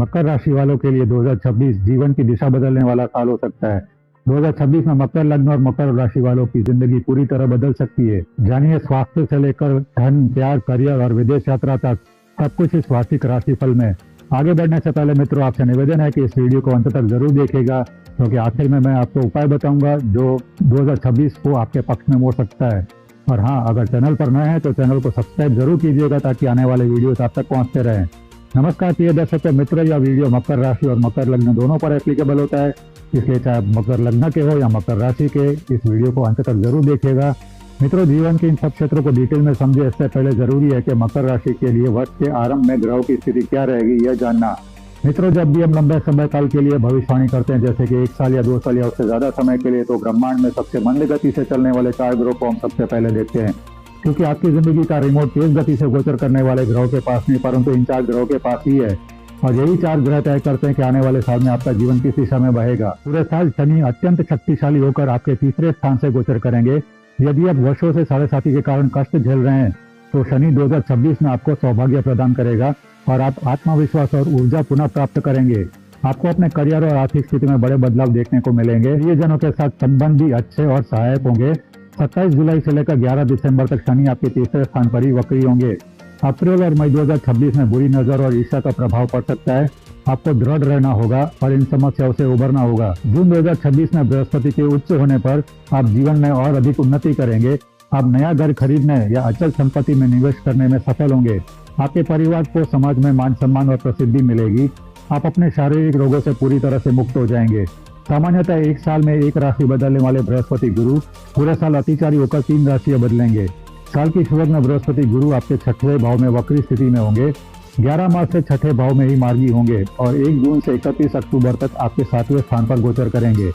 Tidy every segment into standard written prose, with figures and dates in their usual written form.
मकर राशि वालों के लिए 2026 जीवन की दिशा बदलने वाला साल हो सकता है। 2026 में मकर लग्न और मकर राशि वालों की जिंदगी पूरी तरह बदल सकती है। जानिए स्वास्थ्य से लेकर धन, प्यार, करियर और विदेश यात्रा तक सब कुछ इस वार्षिक राशिफल में। आगे बढ़ने से पहले मित्रों, आपसे निवेदन है कि इस वीडियो को अंत तक जरूर देखिएगा, क्योंकि आखिर में मैं आपको उपाय बताऊंगा जो 2026 को आपके पक्ष में मोड़ सकता है। और हाँ, अगर चैनल पर नए हैं तो चैनल को सब्सक्राइब जरूर कीजिएगा ताकि आने वाले वीडियो आप तक पहुंचते रहें। नमस्कार प्रिय दर्शकों मित्रों, यह वीडियो मकर राशि और मकर लग्न दोनों पर एप्लीकेबल होता है, इसलिए चाहे आप मकर लग्न के हो या मकर राशि के, इस वीडियो को अंत तक जरूर देखिएगा। मित्रों, जीवन के इन सब क्षेत्रों को डिटेल में समझे इससे पहले जरूरी है कि मकर राशि के लिए वर्ष के आरंभ में ग्रहों की स्थिति क्या रहेगी यह जानना। मित्रों, जब भी हम लंबे समय काल के लिए भविष्यवाणी करते हैं, जैसे कि 1 साल या 2 साल या उससे ज्यादा समय के लिए, तो ब्रह्मांड में सबसे मंद गति से चलने वाले 4 ग्रहों को हम सबसे पहले देखते हैं, क्योंकि आपकी जिंदगी का रिमोट तेज गति से गोचर करने वाले ग्रहों के पास नहीं, परंतु इन 4 ग्रहों के पास ही है। और यही 4 ग्रह तय करते हैं कि आने वाले साल में आपका जीवन किस दिशा में बहेगा। पूरे साल शनि अत्यंत शक्तिशाली होकर आपके तीसरे स्थान से गोचर करेंगे। यदि आप वर्षों से साढ़े के कारण कष्ट झेल रहे हैं तो शनि 2026 में आपको सौभाग्य प्रदान करेगा और आप आत्मविश्वास और ऊर्जा पुनः प्राप्त करेंगे। आपको अपने करियर और आर्थिक स्थिति में बड़े बदलाव देखने को मिलेंगे। प्रियजनों के साथ संबंध भी अच्छे और सहायक होंगे। 27 जुलाई से लेकर 11 दिसंबर तक शनि आपके तीसरे स्थान पर ही वक्री होंगे। अप्रैल और मई 2026 में बुरी नजर और ईर्ष्या का प्रभाव पड़ सकता है। आपको दृढ़ रहना होगा और इन समस्याओं से उबरना होगा। जून 2026 में बृहस्पति के उच्च होने पर आप जीवन में और अधिक उन्नति करेंगे। आप नया घर खरीदने या अचल संपत्ति में निवेश करने में सफल होंगे। आपके परिवार को समाज में मान सम्मान और प्रसिद्धि मिलेगी। आप अपने शारीरिक रोगों से पूरी तरह से मुक्त हो जाएंगे। सामान्यतः 1 साल में 1 राशि बदलने वाले बृहस्पति गुरु पूरे साल अतिचारी होकर 3 राशियां बदलेंगे। साल की शुरुआत में बृहस्पति गुरु आपके 6वें भाव में वक्री स्थिति में होंगे। 11 मार्च से 6ठे भाव में ही मार्गी होंगे और 1 जून से 31 अक्टूबर तक आपके 7वें स्थान पर गोचर करेंगे।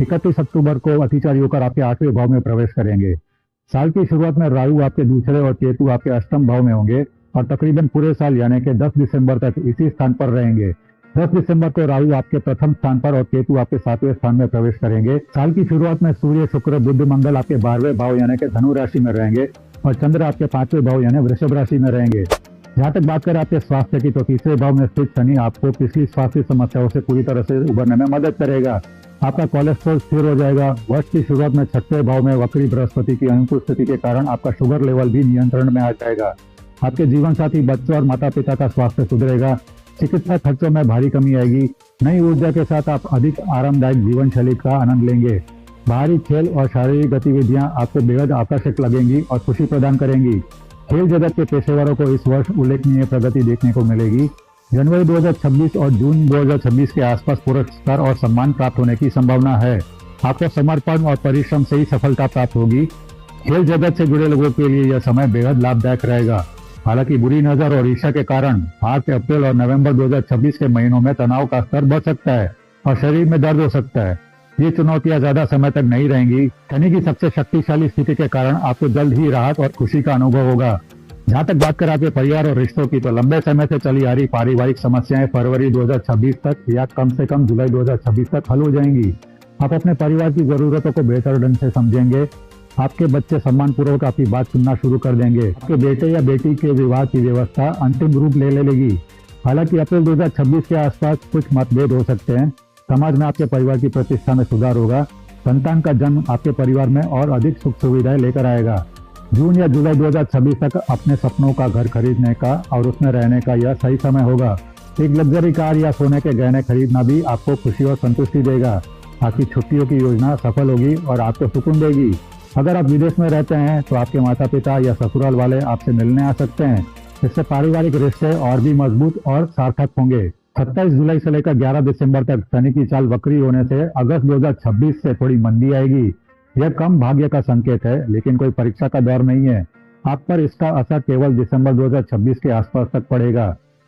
31 अक्टूबर को अतिचारी होकर आपके 8वें भाव में प्रवेश करेंगे। साल की शुरुआत में राहु आपके दूसरे और केतु आपके अष्टम भाव में होंगे और तकरीबन पूरे साल यानी कि 10 दिसंबर तक इसी स्थान पर रहेंगे। 10 दिसंबर को राहु आपके प्रथम स्थान पर और केतु आपके 7वें स्थान में प्रवेश करेंगे। साल की शुरुआत में सूर्य, शुक्र, बुध, मंगल आपके 12वें भाव यानी कि धनु राशि में रहेंगे और चंद्र आपके 5वें भाव यानी वृषभ राशि में रहेंगे। जहाँ तक बात करें आपके स्वास्थ्य की, तो तीसरे भाव में स्थित शनि आपको पिछली स्वास्थ्य समस्याओं से पूरी तरह से उबरने में मदद करेगा। आपका कोलेस्ट्रॉल स्थिर हो जाएगा। वर्ष की शुरुआत में 6वें भाव में वक्री बृहस्पति की अनुकूल स्थिति के कारण आपका शुगर लेवल भी नियंत्रण में आ जाएगा। आपके जीवन साथी, बच्चों और माता पिता का स्वास्थ्य सुधरेगा। चिकित्सा खर्चों में भारी कमी आएगी। नई ऊर्जा के साथ आप अधिक आरामदायक जीवन शैली का आनंद लेंगे। बाहरी खेल और शारीरिक गतिविधियां आपको बेहद आकर्षक लगेंगी और खुशी प्रदान करेंगी। खेल जगत के पेशेवरों को इस वर्ष उल्लेखनीय प्रगति देखने को मिलेगी। जनवरी 2026 और जून 2026 के आसपास पुरस्कार और सम्मान प्राप्त होने की संभावना है। आपको समर्पण और परिश्रम से ही सफलता प्राप्त होगी। खेल जगत से जुड़े लोगों के लिए यह समय बेहद लाभदायक रहेगा। हालांकि बुरी नजर और ईर्ष्या के कारण मार्च, अप्रैल और नवंबर 2026 के महीनों में तनाव का स्तर बढ़ सकता है और शरीर में दर्द हो सकता है। ये चुनौतियां ज्यादा समय तक नहीं रहेंगी। शनि की सबसे शक्तिशाली स्थिति के कारण आपको जल्द ही राहत और खुशी का अनुभव होगा। जहाँ तक बात करें आपके परिवार और रिश्तों की, तो लंबे समय से चली आ रही पारिवारिक समस्याएं फरवरी 2026 तक या कम से कम जुलाई 2026 तक हल हो जाएंगी। आप अपने परिवार की जरूरतों को बेहतर ढंग से समझेंगे। आपके बच्चे सम्मान पूर्वक आपकी बात सुनना शुरू कर देंगे। आपके बेटे या बेटी के विवाह की व्यवस्था अंतिम रूप ले लेगी। हालांकि अप्रैल 2026 के आसपास कुछ मतभेद हो सकते हैं। समाज में आपके परिवार की प्रतिष्ठा में सुधार होगा। संतान का जन्म आपके परिवार में और अधिक सुख सुविधाएं लेकर आएगा। जून या जुलाई 2026 तक अपने सपनों का घर खरीदने का और उसमें रहने का यह सही समय होगा। एक लग्जरी कार या सोने के गहने खरीदना भी आपको खुशी और संतुष्टि देगा। आपकी छुट्टियों की योजना सफल होगी और आपको सुकून देगी। अगर आप विदेश में रहते हैं तो आपके माता पिता या ससुराल वाले आपसे मिलने आ सकते हैं। इससे पारिवारिक रिश्ते और भी मजबूत और सार्थक होंगे। 27 जुलाई से लेकर 11 दिसंबर तक शनि की चाल वक्री होने से अगस्त 2026 से थोड़ी मंदी आएगी। यह कम भाग्य का संकेत है, लेकिन कोई परीक्षा का दौर नहीं है। आप पर इसका असर केवल दिसंबर 2026 के आसपास तक पड़ेगा।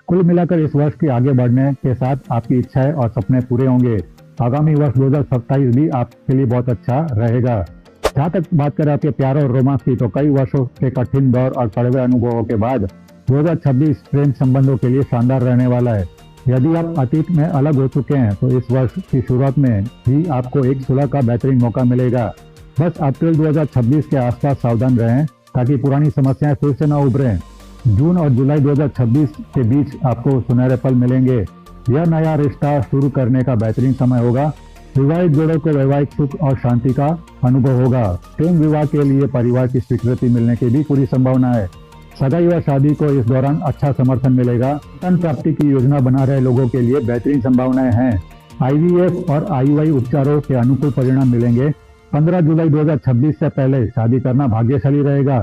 कुल मिलाकर इस वर्ष के आगे बढ़ने के साथ आपकी इच्छाएं और सपने पूरे होंगे। आगामी वर्ष 2027 भी आपके लिए बहुत अच्छा रहेगा। जहाँ तक बात करें आपके प्यार और रोमांस की, तो कई वर्षों के कठिन दौर और कड़वे अनुभवों के बाद 2026 प्रेम संबंधों के लिए शानदार रहने वाला है। यदि आप अतीत में अलग हो चुके हैं तो इस वर्ष की शुरुआत में ही आपको एक सुलह का बेहतरीन मौका मिलेगा। बस अप्रैल 2026 के आसपास सावधान रहें ताकि पुरानी समस्याएं फिर से न उभरें। जून और जुलाई 2026 के बीच आपको सुनहरे पल मिलेंगे। यह नया रिश्ता शुरू करने का बेहतरीन समय होगा। विवाहित जोड़ों को वैवाहिक सुख और शांति का अनुभव होगा। प्रेम विवाह के लिए परिवार की स्वीकृति मिलने की भी पूरी संभावना है। सगाई व शादी को इस दौरान अच्छा समर्थन मिलेगा। संतान प्राप्ति की योजना बना रहे लोगों के लिए बेहतरीन संभावनाएं हैं। IVF और IUI उपचारों के अनुकूल परिणाम मिलेंगे। 15 जुलाई 2026 से पहले शादी करना भाग्यशाली रहेगा।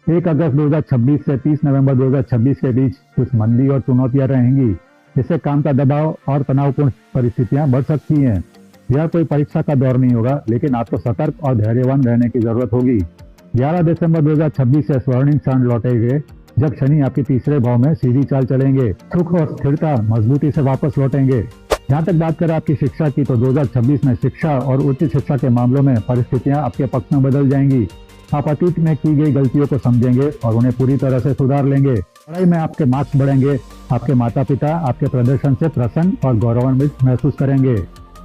1 अगस्त 2026 से 30 नवंबर 2026 के बीच कुछ मंदी और चुनौतियां रहेंगी। इससे काम का दबाव और तनावपूर्ण परिस्थितियां बढ़ सकती हैं। यह कोई परीक्षा का दौर नहीं होगा, लेकिन आपको सतर्क और धैर्यवान रहने की जरूरत होगी। 11 दिसंबर 2026 से स्वर्णिम क्षण लौटेंगे, जब शनि आपके तीसरे भाव में सीधी चाल चलेंगे। सुख और स्थिरता मजबूती से वापस लौटेंगे। जहाँ तक बात करें आपकी शिक्षा की, तो 2026 में शिक्षा और उच्च शिक्षा के मामलों में परिस्थितियां आपके पक्ष में बदल जाएंगी। आप अतीत में की गई गलतियों को समझेंगे और उन्हें पूरी तरह से सुधार लेंगे। पढ़ाई में आपके मार्क्स बढ़ेंगे। आपके माता पिता आपके प्रदर्शन से प्रसन्न और गौरवान्वित महसूस करेंगे।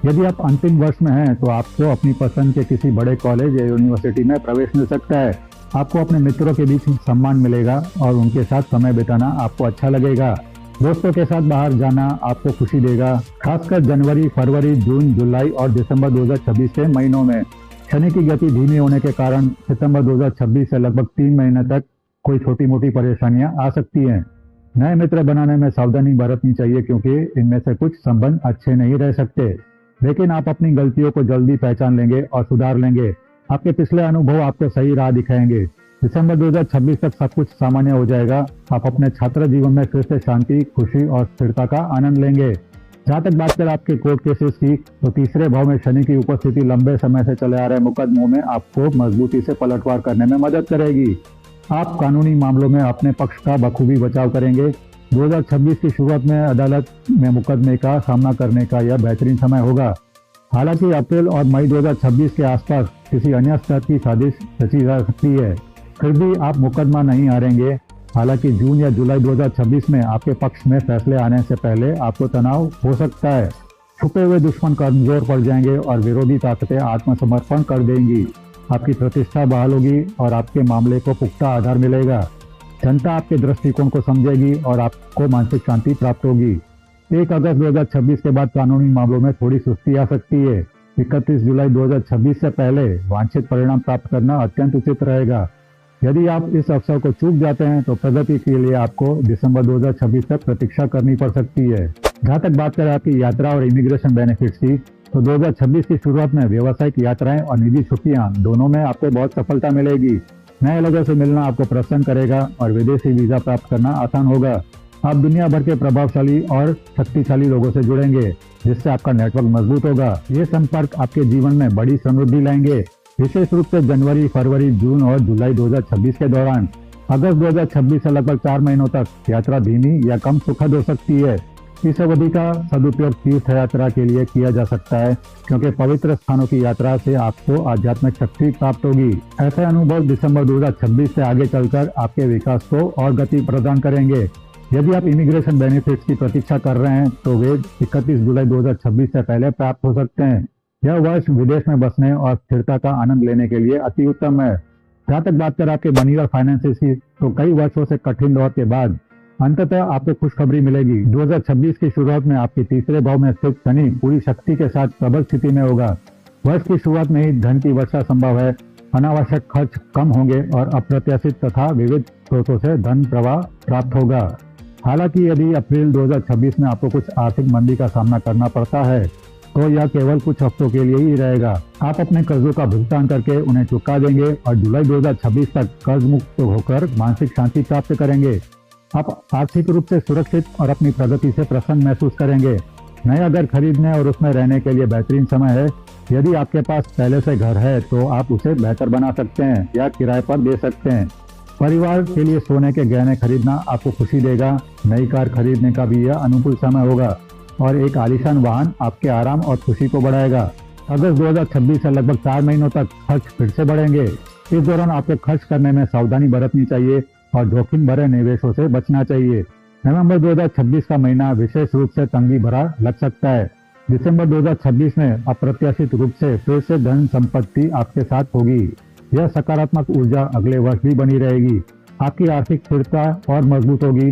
यदि आप अंतिम वर्ष में हैं, तो आपको अपनी पसंद के किसी बड़े कॉलेज या यूनिवर्सिटी में प्रवेश मिल सकता है। आपको अपने मित्रों के बीच सम्मान मिलेगा और उनके साथ समय बिताना आपको अच्छा लगेगा। दोस्तों के साथ बाहर जाना आपको खुशी देगा। खासकर जनवरी, फरवरी, जून, जुलाई और दिसंबर 2026 के महीनों में शनि की गति धीमी होने के कारण सितंबर 2026 से लगभग 3 महीने तक कोई छोटी मोटी परेशानियां आ सकती हैं। नए मित्र बनाने में सावधानी बरतनी चाहिए, क्योंकि इनमें से कुछ संबंध अच्छे नहीं रह सकते। लेकिन आप अपनी गलतियों को जल्दी पहचान लेंगे और सुधार लेंगे। आपके पिछले अनुभव आपको सही राह दिखाएंगे। दिसंबर 2026 तक सब कुछ सामान्य हो जाएगा। आप अपने छात्र जीवन में फिर से शांति, खुशी और स्थिरता का आनंद लेंगे। जहाँ तक बात करें आपके कोर्ट केसेस की, तो तीसरे भाव में शनि की उपस्थिति लंबे समय से चले आ रहे मुकदमों में आपको मजबूती से पलटवार करने में मदद करेगी। आप कानूनी मामलों में अपने पक्ष का बखूबी बचाव करेंगे। 2026 की शुरुआत में अदालत में मुकदमे का सामना करने का यह बेहतरीन समय होगा। हालांकि अप्रैल और मई 2026 के आसपास किसी अन्य स्तर की साजिश रची जा सकती है, फिर भी आप मुकदमा नहीं हारेंगे। हालांकि जून या जुलाई 2026 में आपके पक्ष में फैसले आने से पहले आपको तनाव हो सकता है। छुपे हुए दुश्मन कमजोर पड़ जाएंगे और विरोधी ताकतें आत्मसमर्पण कर देंगी। आपकी प्रतिष्ठा बहाल होगी और आपके मामले को पुख्ता आधार मिलेगा। जनता आपके दृष्टिकोण को समझेगी और आपको मानसिक शांति प्राप्त होगी। 1 अगस्त 2026 के बाद कानूनी मामलों में थोड़ी सुस्ती आ सकती है। 31 जुलाई 2026 से पहले वांछित परिणाम प्राप्त करना अत्यंत उचित रहेगा। यदि आप इस अवसर को चूक जाते हैं, तो प्रगति के लिए आपको दिसंबर 2026 तक प्रतीक्षा करनी पड़ सकती है। जहाँ तक बात करें आपकी यात्रा और इमिग्रेशन बेनिफिट्स की, तो 2026 की शुरुआत में व्यावसायिक यात्राएं और निजी छुट्टियां दोनों में आपको बहुत सफलता मिलेगी। नए लोगों से मिलना आपको प्रसन्न करेगा और विदेशी वीजा प्राप्त करना आसान होगा। आप दुनिया भर के प्रभावशाली और शक्तिशाली लोगों से जुड़ेंगे, जिससे आपका नेटवर्क मजबूत होगा। ये संपर्क आपके जीवन में बड़ी समृद्धि लाएंगे, विशेष रूप से जनवरी, फरवरी, जून और जुलाई 2026 के दौरान। अगस्त 2026 से लगभग 4 महीनों तक यात्रा धीमी या कम सुखद हो सकती है। इस अवधि का सदुपयोग तीर्थ यात्रा के लिए किया जा सकता है, क्योंकि पवित्र स्थानों की यात्रा से आपको आध्यात्मिक शक्ति प्राप्त होगी। ऐसे अनुभव दिसंबर 2026 से आगे चलकर आपके विकास को और गति प्रदान करेंगे। यदि आप इमिग्रेशन बेनिफिट्स की प्रतीक्षा कर रहे हैं, तो वे 31 जुलाई 2026 से पहले प्राप्त हो सकते हैं। यह वर्ष विदेश में बसने और स्थिरता का आनंद लेने के लिए अति उत्तम है। जहाँ तक बात करें आपके मनी और फाइनेंसेस की, तो कई वर्षों से कठिन दौर के बाद अंततः आपको खुशखबरी मिलेगी। 2026 की शुरुआत में आपके तीसरे भाव में स्थित शनि पूरी शक्ति के साथ प्रबल स्थिति में होगा। वर्ष की शुरुआत में ही धन की वर्षा संभव है। अनावश्यक खर्च कम होंगे और अप्रत्याशित तथा विविध स्रोतों से धन प्रवाह प्राप्त होगा। हालांकि यदि अप्रैल 2026 में आपको कुछ आर्थिक मंदी का सामना करना पड़ता है, तो यह केवल कुछ हफ्तों के लिए ही रहेगा। आप अपने कर्जों का भुगतान करके उन्हें चुका देंगे और जुलाई 2026 तक कर्ज मुक्त होकर मानसिक शांति प्राप्त करेंगे। आप आर्थिक रूप से सुरक्षित और अपनी प्रगति से प्रसन्न महसूस करेंगे। नया घर खरीदने और उसमें रहने के लिए बेहतरीन समय है। यदि आपके पास पहले से घर है, तो आप उसे बेहतर बना सकते हैं या किराए पर दे सकते हैं। परिवार के लिए सोने के गहने खरीदना आपको खुशी देगा। नई कार खरीदने का भी यह अनुकूल समय होगा और एक आलीशान वाहन आपके आराम और खुशी को बढ़ाएगा। अगस्त 2026 से लगभग 4 महीनों तक खर्च फिर से बढ़ेंगे। इस दौरान आपको खर्च करने में सावधानी बरतनी चाहिए और जोखिम भरे निवेशों से बचना चाहिए। नवंबर 2026 का महीना विशेष रूप से तंगी भरा लग सकता है। दिसंबर 2026 में अप्रत्याशित रूप से फिर से धन संपत्ति आपके साथ होगी। यह सकारात्मक ऊर्जा अगले वर्ष भी बनी रहेगी। आपकी आर्थिक स्थिरता और मजबूत होगी।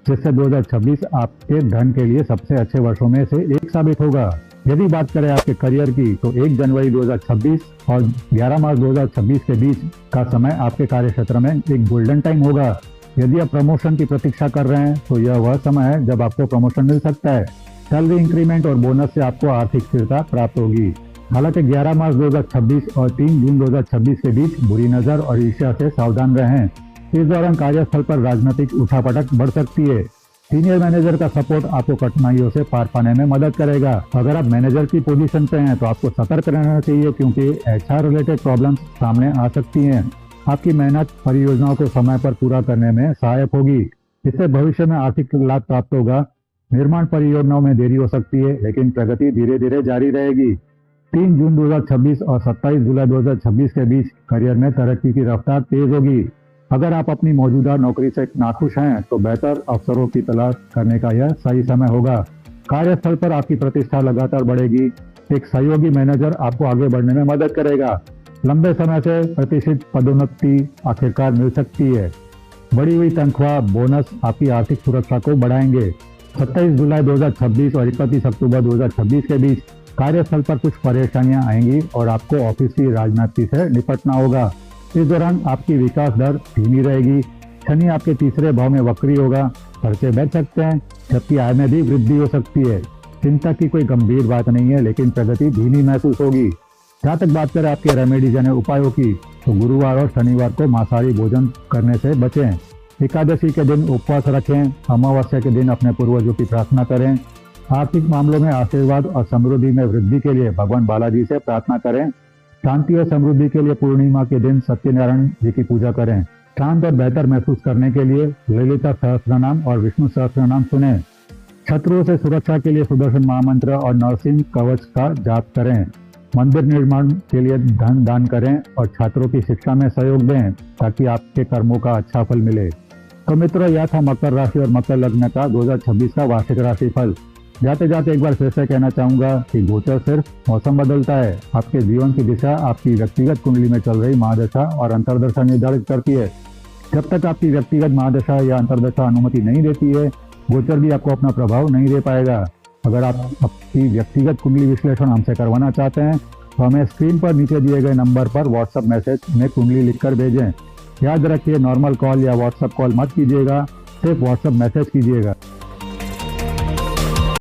जिससे 2026 आपके धन के लिए सबसे अच्छे वर्षों में से एक साबित होगा। यदि बात करें आपके करियर की, तो 1 जनवरी 2026 और 11 मार्च 2026 के बीच का समय आपके कार्य क्षेत्र में एक गोल्डन टाइम होगा। यदि आप प्रमोशन की प्रतीक्षा कर रहे हैं तो यह वह समय है जब आपको प्रमोशन मिल सकता है। सैलरी इंक्रीमेंट और बोनस से आपको आर्थिक स्थिरता प्राप्त होगी। हालांकि 11 मार्च 2026 और 3 जून 2026 के बीच बुरी नजर और ईर्ष्या से सावधान रहें। इस दौरान कार्यस्थल पर राजनीतिक उठापटक बढ़ सकती है। सीनियर मैनेजर का सपोर्ट आपको कठिनाइयों से पार पाने में मदद करेगा। अगर आप मैनेजर की पोजीशन पे हैं तो आपको सतर्क रहना चाहिए, क्योंकि एचआर रिलेटेड प्रॉब्लम्स सामने आ सकती हैं। आपकी मेहनत परियोजनाओं को समय पर पूरा करने में सहायक होगी। इससे भविष्य में आर्थिक लाभ प्राप्त होगा। निर्माण परियोजनाओं में देरी हो सकती है, लेकिन प्रगति धीरे धीरे जारी रहेगी। 3 जून 2026 और 27 जुलाई 2026 के बीच करियर में तरक्की की रफ्तार तेज होगी। अगर आप अपनी मौजूदा नौकरी से नाखुश हैं तो बेहतर अवसरों की तलाश करने का यह सही समय होगा। कार्यस्थल पर आपकी प्रतिष्ठा लगातार बढ़ेगी। एक सहयोगी मैनेजर आपको आगे बढ़ने में मदद करेगा। लंबे समय से प्रतीक्षित पदोन्नति आखिरकार मिल सकती है। बढ़ी हुई तनख्वाह बोनस आपकी आर्थिक सुरक्षा को बढ़ाएंगे। 27 जुलाई 2026 और 31 अक्टूबर 2026 के बीच कार्यस्थल पर कुछ परेशानियां आएंगी और आपको ऑफिस की राजनीति से निपटना होगा। इस दौरान आपकी विकास दर धीमी रहेगी। शनि आपके तीसरे भाव में वक्री होगा। खर्चे बढ़ सकते हैं, जबकि आय में भी वृद्धि हो सकती है। चिंता की कोई गंभीर बात नहीं है, लेकिन प्रगति धीमी महसूस होगी। जहाँ तक बात करें आपके रेमेडीज यानी उपायों की, तो गुरुवार और शनिवार को मांसाहारी भोजन करने से बचें। एकादशी के दिन उपवास रखें। अमावस्या के दिन अपने पूर्वजों की प्रार्थना करें। आर्थिक मामलों में आशीर्वाद और समृद्धि में वृद्धि के लिए भगवान बालाजी से प्रार्थना करें। शांति और समृद्धि के लिए पूर्णिमा के दिन सत्यनारायण जी की पूजा करें। शांत और बेहतर महसूस करने के लिए ललिता सहस्त्रनाम और विष्णु सहस्त्रनाम सुनें। शत्रुओं से सुरक्षा के लिए सुदर्शन महामंत्र और नरसिंह कवच का जाप करें। मंदिर निर्माण के लिए धन दान करें और छात्रों की शिक्षा में सहयोग दें, ताकि आपके कर्मों का अच्छा फल मिले। तो मित्रों, यह था मकर राशि और मकर लग्न का 2026 का वार्षिक राशिफल। जाते जाते एक बार फिर से कहना चाहूंगा कि गोचर सिर्फ मौसम बदलता है। आपके जीवन की दिशा आपकी व्यक्तिगत कुंडली में चल रही महादशा और अंतर्दशा निर्धारित करती है। जब तक आपकी व्यक्तिगत महादशा या अंतर्दशा अनुमति नहीं देती है, गोचर भी आपको अपना प्रभाव नहीं दे पाएगा। अगर आप अपनी व्यक्तिगत कुंडली विश्लेषण हमसे करवाना चाहते हैं तो हमें स्क्रीन पर नीचे दिए गए नंबर पर व्हाट्सएप मैसेज में कुंडली लिखकर भेजें। याद रखिए, नॉर्मल कॉल या व्हाट्सएप कॉल मत कीजिएगा, सिर्फ व्हाट्सएप मैसेज कीजिएगा।